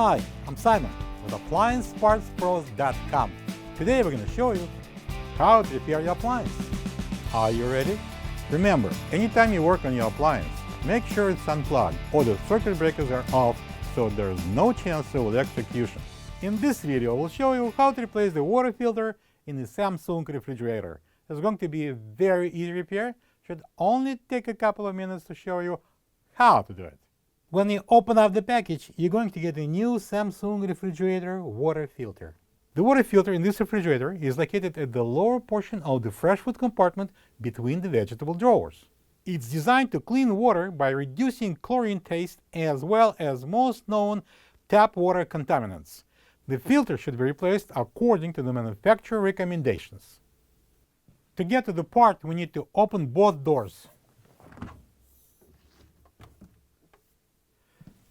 Hi, I'm Simon with AppliancePartsPros.com. Today we're going to show you how to repair your appliance. Are you ready? Remember, anytime you work on your appliance, make sure it's unplugged or the circuit breakers are off so there's no chance of electrocution. In this video, we'll show you how to replace the water filter in the Samsung refrigerator. It's going to be a very easy repair. Should only take a couple of minutes to show you how to do it. When you open up the package, you're going to get a new Samsung refrigerator water filter. The water filter in this refrigerator is located at the lower portion of the fresh food compartment between the vegetable drawers. It's designed to clean water by reducing chlorine taste as well as most known tap water contaminants. The filter should be replaced according to the manufacturer recommendations. To get to the part, we need to open both doors.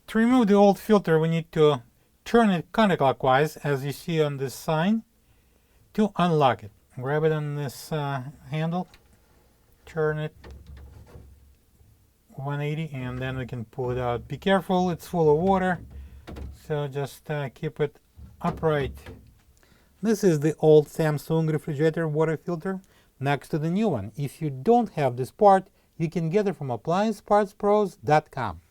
To remove the old filter, we need to turn it counterclockwise, as you see on this sign, to unlock it. Grab it on this handle, turn it 180, and then we can pull it out. Be careful, it's full of water, so just keep it upright. This is the old Samsung refrigerator water filter next to the new one. If you don't have this part, you can get it from AppliancePartsPros.com.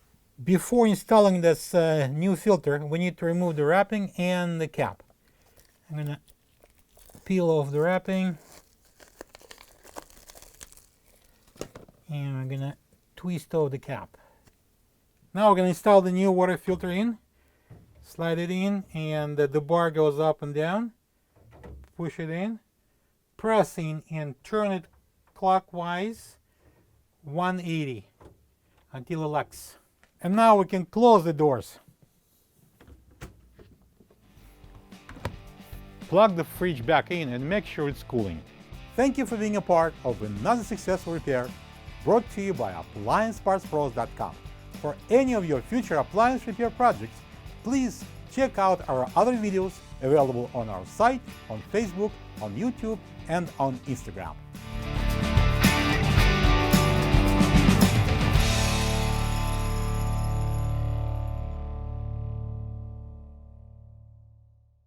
Before installing this new filter, we need to remove the wrapping and the cap. I'm going to peel off the wrapping, and I'm going to twist off the cap. Now we're going to install the new water filter in. Slide it in, and the bar goes up and down. Push it in, press in, and turn it clockwise 180 until it locks. And now we can close the doors. Plug the fridge back in and make sure it's cooling. Thank you for being a part of another successful repair brought to you by AppliancePartsPros.com. For any of your future appliance repair projects, please check out our other videos available on our site, on Facebook, on YouTube, and on Instagram.